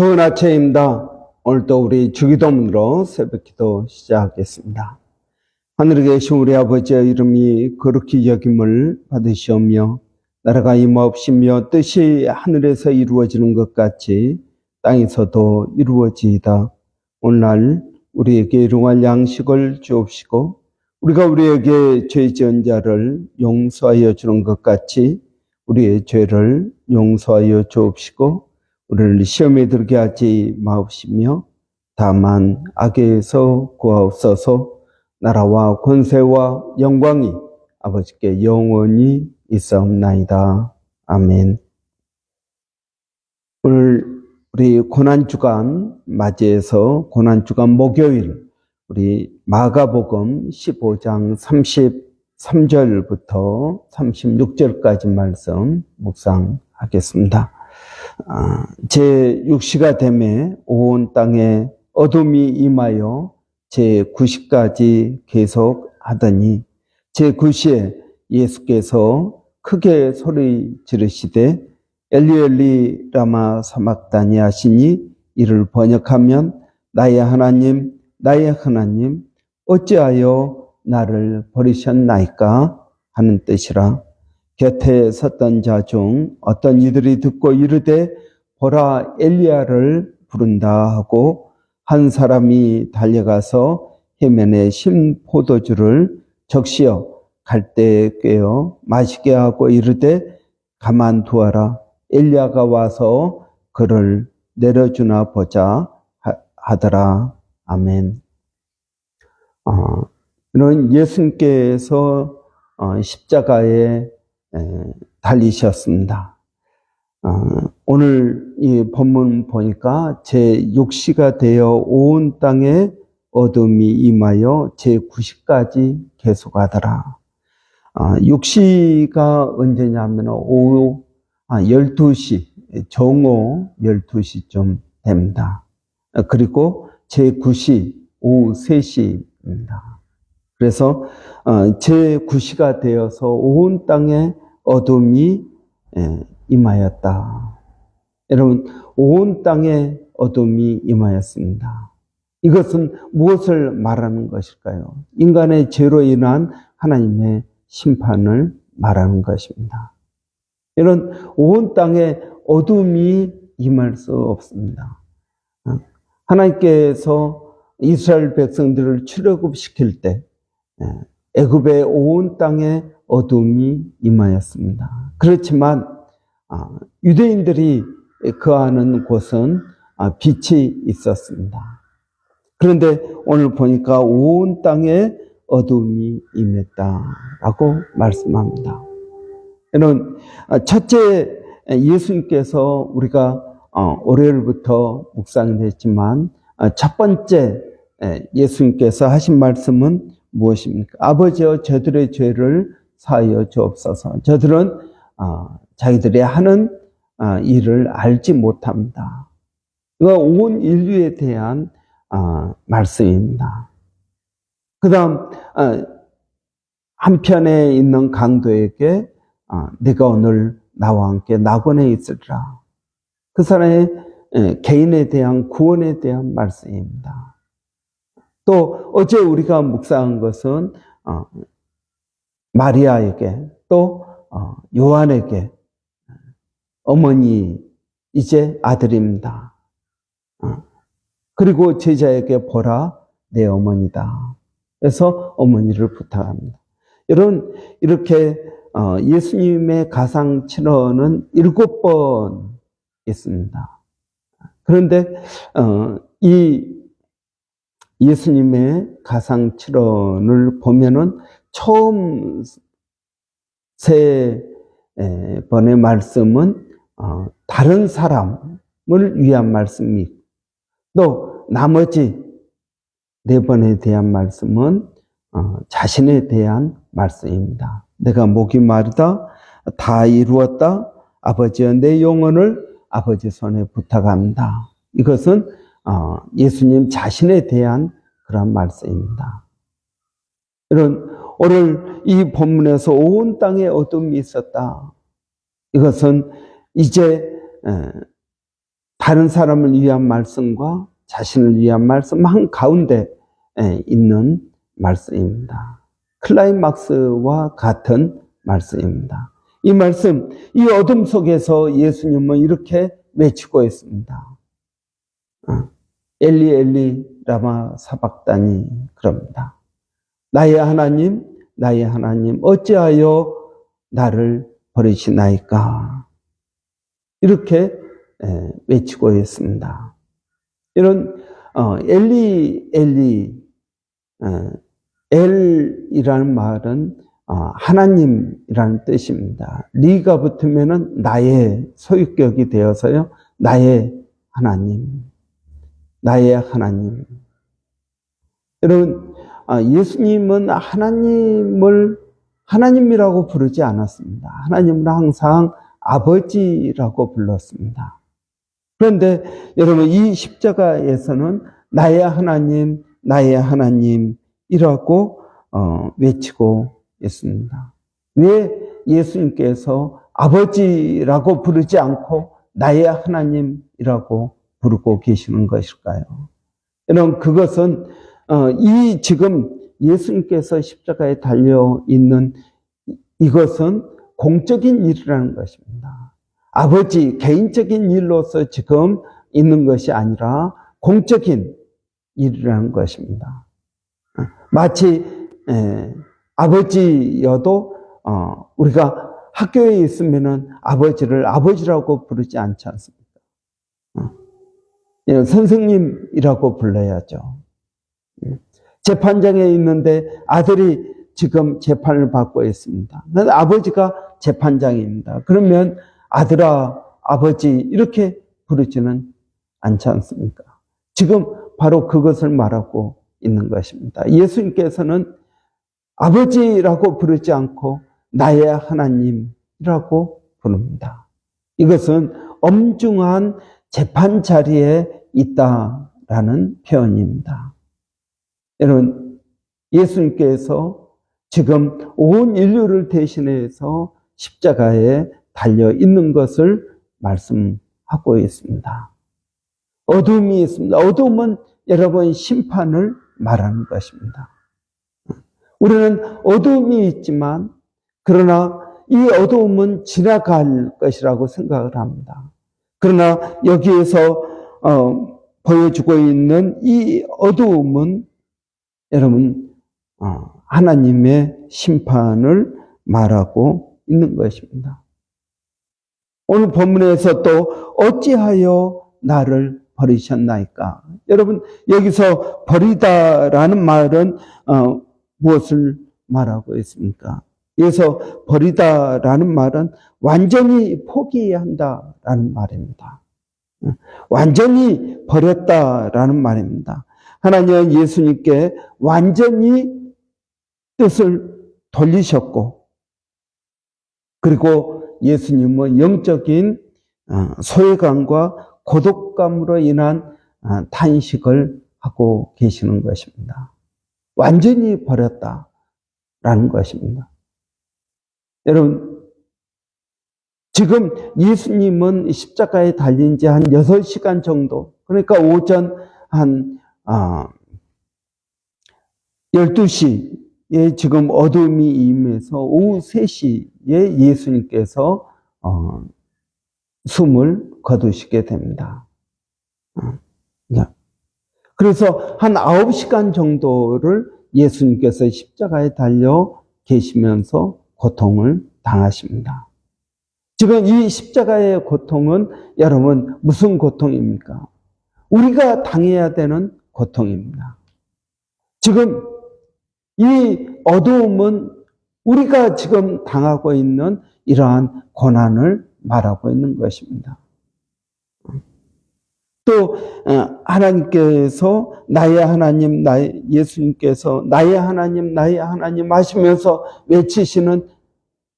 좋은 아침입니다. 오늘도 우리 주기도문으로 새벽기도 시작하겠습니다. 하늘에 계신 우리 아버지의 이름이 거룩히 여김을 받으시오며 나라가 임하옵시며 뜻이 하늘에서 이루어지는 것 같이 땅에서도 이루어지이다. 오늘날 우리에게 일용할 양식을 주옵시고 우리가 우리에게 죄 지은 자를 용서하여 주는 것 같이 우리의 죄를 용서하여 주옵시고 우리를 시험에 들게 하지 마옵시며 다만 악에서 구하옵소서. 나라와 권세와 영광이 아버지께 영원히 있사옵나이다. 아멘. 오늘 우리 고난주간 맞이해서 고난주간 목요일 우리 마가복음 15장 33절부터 36절까지 말씀 묵상하겠습니다. 제6시가 되매 온 땅에 어둠이 임하여 제9시까지 계속 하더니 제9시에 예수께서 크게 소리 지르시되 엘리 엘리 라마 사막다니 하시니 이를 번역하면 나의 하나님 어찌하여 나를 버리셨나이까 하는 뜻이라. 곁에 섰던 자 중 어떤 이들이 듣고 이르되 보라 엘리야를 부른다 하고 한 사람이 달려가서 해면에 신 포도주를 적시어 갈대에 꿰어 마시게 하고 이르되 가만두어라 엘리야가 와서 그를 내려주나 보자 하더라. 아멘. 이런 예수님께서 십자가에 달리셨습니다. 오늘 이 본문 보니까 제6시가 되어 온 땅에 어둠이 임하여 제9시까지 계속하더라. 6시가 언제냐면 오후 12시, 정오 12시쯤 됩니다. 그리고 제9시 오후 3시입니다. 그래서 제9시가 되어서 온 땅에 어둠이 임하였다. 여러분, 온 땅에 어둠이 임하였습니다. 이것은 무엇을 말하는 것일까요? 인간의 죄로 인한 하나님의 심판을 말하는 것입니다. 이런 온 땅에 어둠이 임할 수 없습니다. 하나님께서 이스라엘 백성들을 출애굽시킬 때 애굽의 온 땅에 어둠이 임하였습니다. 그렇지만 유대인들이 거하는 곳은 빛이 있었습니다. 그런데 오늘 보니까 온 땅에 어둠이 임했다라고 말씀합니다. 이는 첫째 예수님께서 우리가 월요일부터 묵상을 했지만 첫 번째 예수님께서 하신 말씀은 무엇입니까? 아버지여 저들의 죄를 사하여 주옵소서. 저들은 자기들이 하는 일을 알지 못합니다. 이거 온 인류에 대한 말씀입니다. 그 다음 한편에 있는 강도에게 네가 오늘 나와 함께 낙원에 있으리라. 그 사람의 개인에 대한 구원에 대한 말씀입니다. 또 어제 우리가 묵상한 것은 마리아에게 또 요한에게 어머니 이제 아들입니다. 그리고 제자에게 보라 내 어머니다. 그래서 어머니를 부탁합니다. 여러분 이렇게 예수님의 가상 7원은 7번 있습니다. 그런데 이 예수님의 가상 7원을 보면은 처음 세 번의 말씀은 다른 사람을 위한 말씀이고 또 나머지 4번에 대한 말씀은 자신에 대한 말씀입니다. 내가 목이 마르다 다 이루었다 아버지여 내 영혼을 아버지 손에 부탁합니다. 이것은 예수님 자신에 대한 그런 말씀입니다. 오늘 이 본문에서 온 땅에 어둠이 있었다. 이것은 이제 다른 사람을 위한 말씀과 자신을 위한 말씀 한가운데 있는 말씀입니다. 클라이막스와 같은 말씀입니다. 이 말씀, 이 어둠 속에서 예수님은 이렇게 외치고 있습니다. 엘리 엘리 라마 사박다니 그럽니다. 나의 하나님, 나의 하나님, 어찌하여 나를 버리시나이까? 이렇게 외치고 있습니다. 이런 엘리 엘리 엘이라는 말은 하나님이라는 뜻입니다. 리가 붙으면은 나의 소유격이 되어서요. 나의 하나님, 나의 하나님. 여러분, 예수님은 하나님을 하나님이라고 부르지 않았습니다. 하나님은 항상 아버지라고 불렀습니다. 그런데 여러분, 이 십자가에서는 나의 하나님, 나의 하나님이라고 외치고 있습니다. 왜 예수님께서 아버지라고 부르지 않고 나의 하나님이라고 부르고 계시는 것일까요? 여러분, 그것은 이 지금 예수님께서 십자가에 달려 있는 이것은 공적인 일이라는 것입니다. 아버지 개인적인 일로서 지금 있는 것이 아니라 공적인 일이라는 것입니다. 마치 아버지여도 우리가 학교에 있으면은 아버지를 아버지라고 부르지 않지 않습니까? 선생님이라고 불러야죠. 재판장에 있는데 아들이 지금 재판을 받고 있습니다. 아버지가 재판장입니다. 그러면 아들아, 아버지 이렇게 부르지는 않지 않습니까? 지금 바로 그것을 말하고 있는 것입니다. 예수님께서는 아버지라고 부르지 않고 나의 하나님이라고 부릅니다. 이것은 엄중한 재판 자리에 있다라는 표현입니다. 여러분, 예수님께서 지금 온 인류를 대신해서 십자가에 달려 있는 것을 말씀하고 있습니다. 어둠이 있습니다. 어둠은 여러분 심판을 말하는 것입니다. 우리는 어둠이 있지만 그러나 이 어두움은 지나갈 것이라고 생각을 합니다. 그러나 여기에서 보여주고 있는 이 어두움은 여러분 하나님의 심판을 말하고 있는 것입니다. 오늘 본문에서 또 어찌하여 나를 버리셨나이까? 여러분 여기서 버리다라는 말은 무엇을 말하고 있습니까? 여기서 버리다라는 말은 완전히 포기한다라는 말입니다. 완전히 버렸다라는 말입니다. 하나님은 예수님께 완전히 뜻을 돌리셨고, 그리고 예수님은 영적인 소외감과 고독감으로 인한 탄식을 하고 계시는 것입니다. 완전히 버렸다라는 것입니다. 여러분, 지금 예수님은 십자가에 달린 지 한 6시간 정도, 그러니까 오전 한 12시에 지금 어둠이 임해서 오후 3시에 예수님께서 숨을 거두시게 됩니다. 그래서 한 9시간 정도를 예수님께서 십자가에 달려 계시면서 고통을 당하십니다. 지금 이 십자가의 고통은 여러분 무슨 고통입니까? 우리가 당해야 되는 고통입니다. 지금 이 어두움은 우리가 지금 당하고 있는 이러한 고난을 말하고 있는 것입니다. 또 하나님께서 나의 하나님, 예수님께서 나의 하나님, 나의 하나님 하시면서 외치시는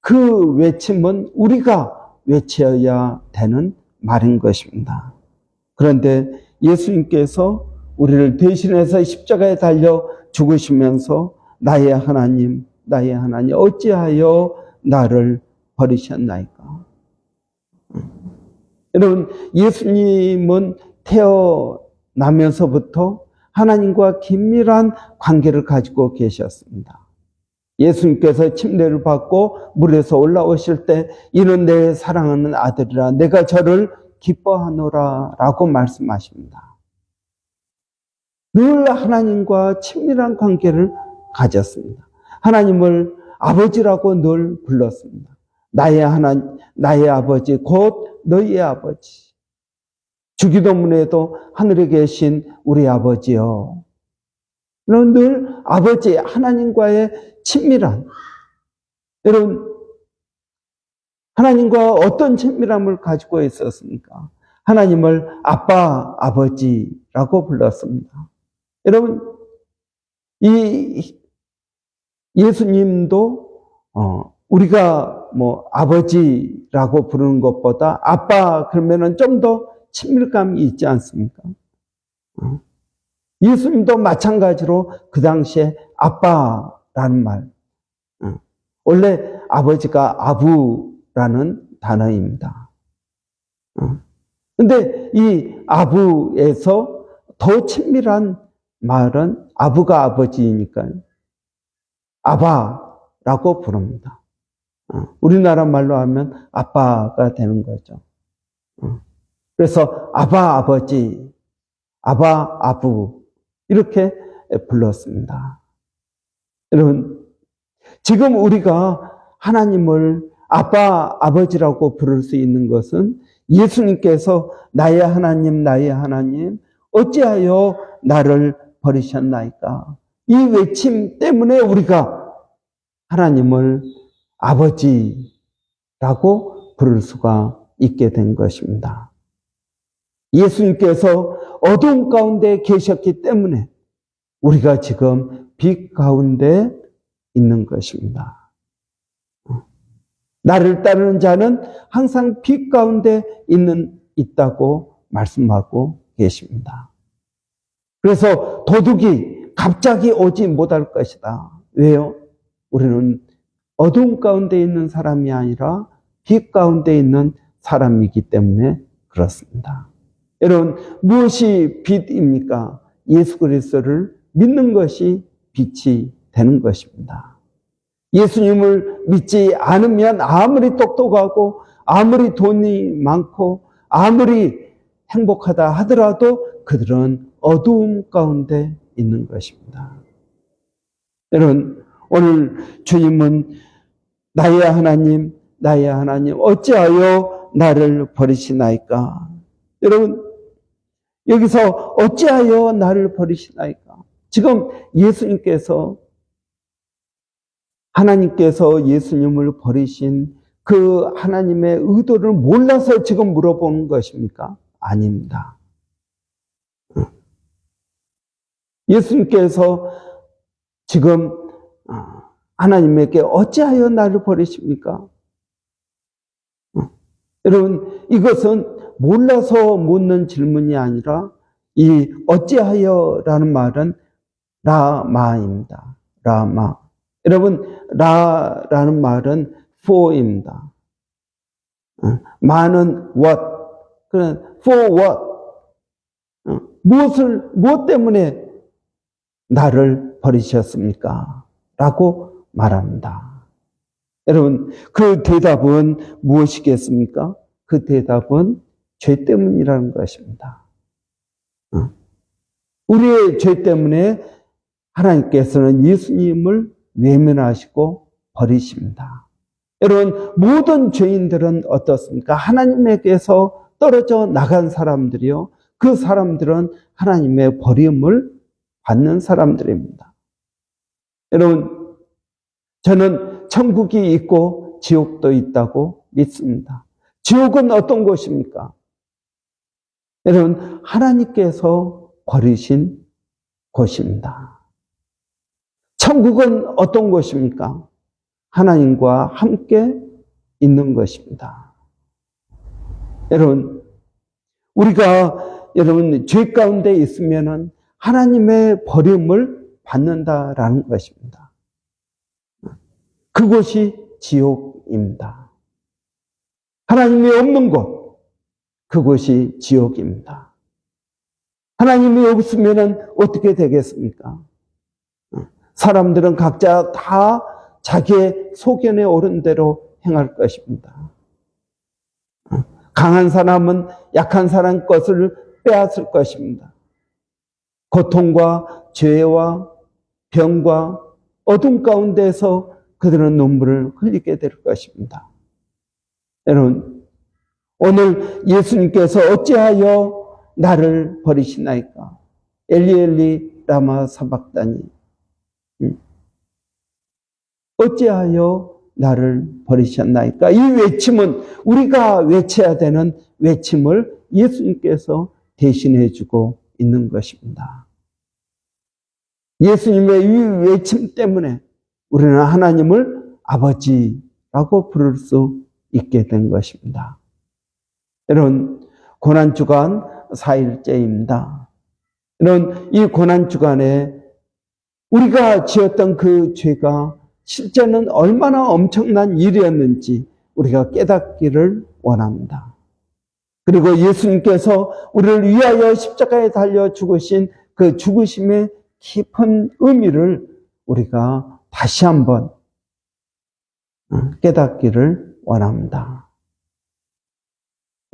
그 외침은 우리가 외쳐야 되는 말인 것입니다. 그런데 예수님께서 우리를 대신해서 십자가에 달려 죽으시면서 나의 하나님, 나의 하나님 어찌하여 나를 버리셨나이까? 여러분, 예수님은 태어나면서부터 하나님과 긴밀한 관계를 가지고 계셨습니다. 예수님께서 침례를 받고 물에서 올라오실 때 이는 내 사랑하는 아들이라 내가 저를 기뻐하노라 라고 말씀하십니다. 늘 하나님과 친밀한 관계를 가졌습니다. 하나님을 아버지라고 늘 불렀습니다. 나의 아버지 곧 너희의 아버지. 주기도문에도 하늘에 계신 우리 아버지요. 늘 아버지 하나님과의 친밀한, 여러분 하나님과 어떤 친밀함을 가지고 있었습니까? 하나님을 아빠, 아버지라고 불렀습니다. 여러분, 이 예수님도 우리가 아버지라고 부르는 것보다 아빠 그러면은 좀 더 친밀감이 있지 않습니까? 예수님도 마찬가지로 그 당시에 아빠라는 말, 원래 아버지가 아부라는 단어입니다. 근데 이 아부에서 더 친밀한 말은 아부가 아버지니까요. 아바라고 부릅니다. 우리나라 말로 하면 아빠가 되는 거죠. 그래서 아바 아버지, 아바 아부 이렇게 불렀습니다. 여러분, 지금 우리가 하나님을 아빠 아버지라고 부를 수 있는 것은 예수님께서 나의 하나님 어찌하여 나를 버리셨나이까? 이 외침 때문에 우리가 하나님을 아버지라고 부를 수가 있게 된 것입니다. 예수님께서 어두운 가운데 계셨기 때문에 우리가 지금 빛 가운데 있는 것입니다. 나를 따르는 자는 항상 빛 가운데 있다고 말씀하고 계십니다. 그래서 도둑이 갑자기 오지 못할 것이다. 왜요? 우리는 어두운 가운데 있는 사람이 아니라 빛 가운데 있는 사람이기 때문에 그렇습니다. 여러분, 무엇이 빛입니까? 예수 그리스도를 믿는 것이 빛이 되는 것입니다. 예수님을 믿지 않으면 아무리 똑똑하고 아무리 돈이 많고 아무리 행복하다 하더라도 그들은 어두움 가운데 있는 것입니다. 여러분, 오늘 주님은 나의 하나님 어찌하여 나를 버리시나이까? 여러분, 여기서 어찌하여 나를 버리시나이까? 지금 하나님께서 예수님을 버리신 그 하나님의 의도를 몰라서 지금 물어보는 것입니까? 아닙니다. 예수님께서 지금 하나님에게 어찌하여 나를 버리십니까? 여러분, 이것은 몰라서 묻는 질문이 아니라 이 어찌하여라는 말은 라마입니다. 라마. 여러분, 라라는 말은 for입니다. 마는 what. for what. 무엇 때문에 나를 버리셨습니까? 라고 말합니다. 여러분, 그 대답은 무엇이겠습니까? 그 대답은 죄 때문이라는 것입니다. 우리의 죄 때문에 하나님께서는 예수님을 외면하시고 버리십니다. 여러분, 모든 죄인들은 어떻습니까? 하나님에게서 떨어져 나간 사람들이요. 그 사람들은 하나님의 버림을 받는 사람들입니다. 여러분, 저는 천국이 있고 지옥도 있다고 믿습니다. 지옥은 어떤 곳입니까? 여러분, 하나님께서 버리신 곳입니다. 천국은 어떤 곳입니까? 하나님과 함께 있는 것입니다. 여러분, 우리가 죄 가운데 있으면은 하나님의 버림을 받는다라는 것입니다. 그곳이 지옥입니다. 하나님이 없는 곳, 그곳이 지옥입니다. 하나님이 없으면 어떻게 되겠습니까? 사람들은 각자 다 자기의 소견에 오른 대로 행할 것입니다. 강한 사람은 약한 사람 것을 빼앗을 것입니다. 고통과 죄와 병과 어둠 가운데서 그들은 눈물을 흘리게 될 것입니다. 여러분, 오늘 예수님께서 어찌하여 나를 버리시나이까? 엘리 엘리 라마 사박다니. 어찌하여 나를 버리셨나이까? 이 외침은 우리가 외쳐야 되는 외침을 예수님께서 대신해 주고 있는 것입니다. 예수님의 이 외침 때문에 우리는 하나님을 아버지라고 부를 수 있게 된 것입니다. 여러분, 고난주간 4일째입니다. 여러분, 이 고난주간에 우리가 지었던 그 죄가 실제는 얼마나 엄청난 일이었는지 우리가 깨닫기를 원합니다. 그리고 예수님께서 우리를 위하여 십자가에 달려 죽으신 그 죽으심의 깊은 의미를 우리가 다시 한번 깨닫기를 원합니다.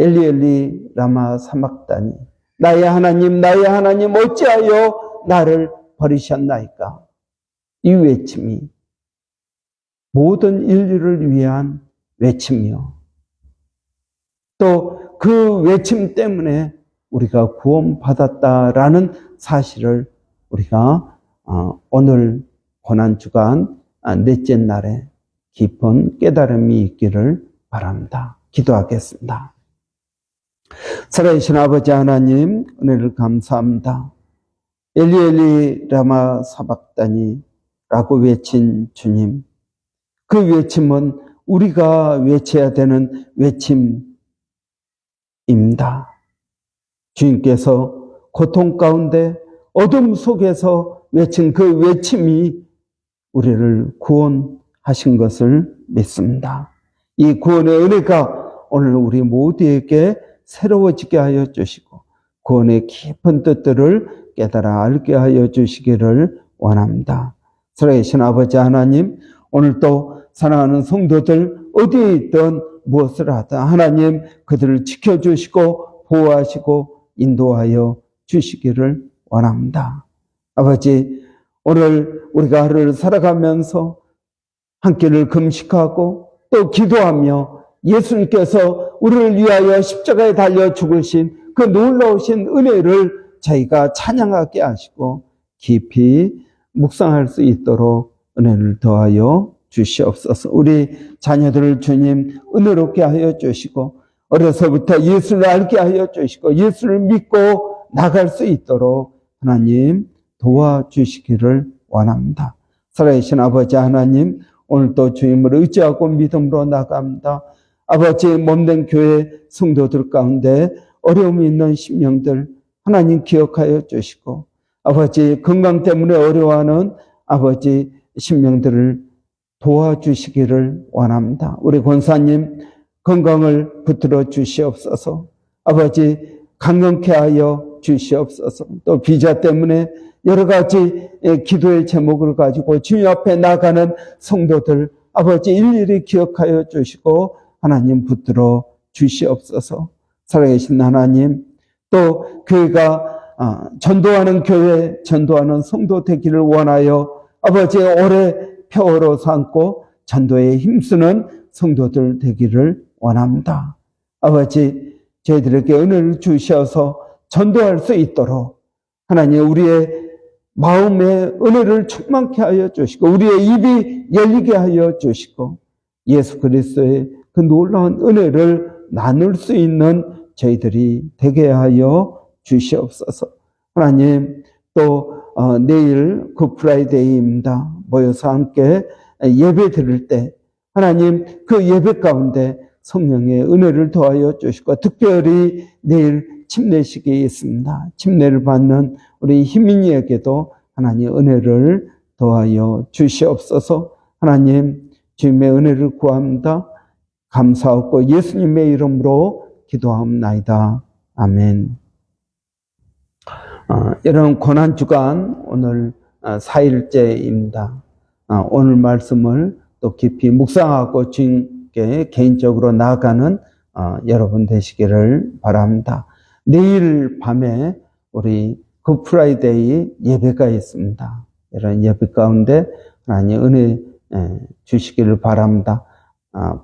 엘리 엘리 라마 사막다니, 나의 하나님 어찌하여 나를 버리셨나이까? 이 외침이 모든 인류를 위한 외침이요, 또 그 외침 때문에 우리가 구원받았다라는 사실을 우리가 오늘 고난주간 넷째 날에 깊은 깨달음이 있기를 바랍니다. 기도하겠습니다. 살아계신 아버지 하나님, 은혜를 감사합니다. 엘리 엘리 라마 사박다니 라고 외친 주님, 그 외침은 우리가 외쳐야 되는 외침입니다. 주님께서 고통 가운데 어둠 속에서 외친 그 외침이 우리를 구원하신 것을 믿습니다. 이 구원의 은혜가 오늘 우리 모두에게 새로워지게 하여 주시고 구원의 깊은 뜻들을 깨달아 알게 하여 주시기를 원합니다. 살아계신 아버지 하나님, 오늘도 사랑하는 성도들 어디에 있든 무엇을 하든 하나님 그들을 지켜주시고 보호하시고 인도하여 주시기를 원합니다. 아버지, 오늘 우리가 하루를 살아가면서 한 끼를 금식하고 또 기도하며 예수님께서 우리를 위하여 십자가에 달려 죽으신 그 놀라우신 은혜를 저희가 찬양하게 하시고 깊이 묵상할 수 있도록 은혜를 더하여 주시옵소서. 우리 자녀들을 주님 은혜롭게 하여 주시고 어려서부터 예수를 알게 하여 주시고 예수를 믿고 나갈 수 있도록 하나님 도와주시기를 원합니다. 살아계신 아버지 하나님, 오늘도 주님을 의지하고 믿음으로 나갑니다. 아버지, 몸된 교회 성도들 가운데 어려움이 있는 심령들 하나님 기억하여 주시고 아버지, 건강 때문에 어려워하는 아버지 심령들을 도와주시기를 원합니다. 우리 권사님 건강을 붙들어 주시옵소서. 아버지, 강건케 하여 주시옵소서. 또 비자 때문에 여러 가지 기도의 제목을 가지고 주님 앞에 나가는 성도들 아버지 일일이 기억하여 주시고 하나님 붙들어 주시옵소서. 살아계신 하나님, 또 교회가 전도하는 교회, 전도하는 성도 되기를 원하여 아버지 오래 표어로 삼고 전도에 힘쓰는 성도들 되기를 원합니다. 아버지, 저희들에게 은혜를 주셔서 전도할 수 있도록 하나님 우리의 마음에 은혜를 충만케 하여 주시고 우리의 입이 열리게 하여 주시고 예수 그리스도의 그 놀라운 은혜를 나눌 수 있는 저희들이 되게 하여 주시옵소서. 하나님, 또 내일 굿프라이데이입니다. 모여서 함께 예배 드릴 때 하나님 그 예배 가운데 성령의 은혜를 더하여 주시고 특별히 내일 침례식이 있습니다. 침례를 받는 우리 희민이에게도 하나님 은혜를 더하여 주시옵소서. 하나님 주님의 은혜를 구합니다. 감사하고 예수님의 이름으로 기도하옵나이다. 아멘. 여러분, 고난주간 오늘 4일째입니다. 오늘 말씀을 또 깊이 묵상하고 주님께 개인적으로 나아가는 여러분 되시기를 바랍니다. 내일 밤에 우리 굿프라이데이 예배가 있습니다. 이런 예배 가운데 하나님 은혜 주시기를 바랍니다.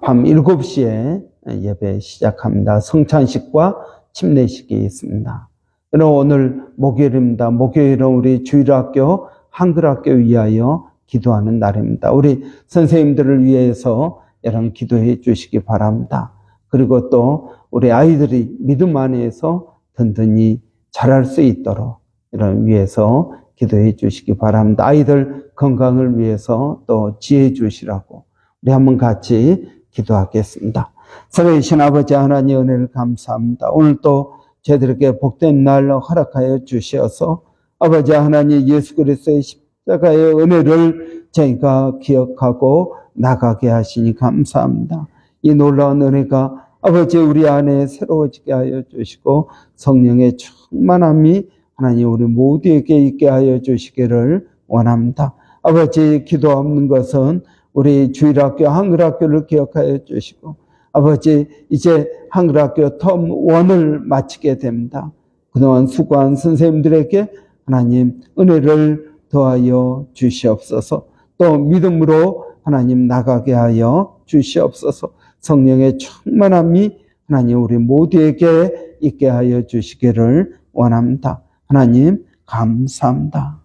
밤 7시에 예배 시작합니다. 성찬식과 침례식이 있습니다. 여러분, 오늘 목요일입니다. 목요일은 우리 주일학교, 한글학교 위하여 기도하는 날입니다. 우리 선생님들을 위해서 여러분 기도해 주시기 바랍니다. 그리고 또 우리 아이들이 믿음 안에서 든든히 자랄 수 있도록 이런 위해서 기도해 주시기 바랍니다. 아이들 건강을 위해서 또 지혜 주시라고 우리 한번 같이 기도하겠습니다. 살아계신 아버지 하나님 은혜를 감사합니다. 오늘 또 저희들에게 복된 날 허락하여 주셔서 아버지 하나님 예수 그리스도의 십자가의 은혜를 저희가 기억하고 나가게 하시니 감사합니다. 이 놀라운 은혜가 아버지 우리 안에 새로워지게 하여 주시고 성령의 충만함이 하나님 우리 모두에게 있게 하여 주시기를 원합니다. 아버지 기도하는 것은 우리 주일학교, 한글학교를 기억하여 주시고 아버지 이제 한글학교 텀 1을 마치게 됩니다. 그동안 수고한 선생님들에게 하나님 은혜를 더하여 주시옵소서. 또 믿음으로 하나님 나가게 하여 주시옵소서. 성령의 충만함이 하나님 우리 모두에게 있게 하여 주시기를 원합니다. 하나님 감사합니다.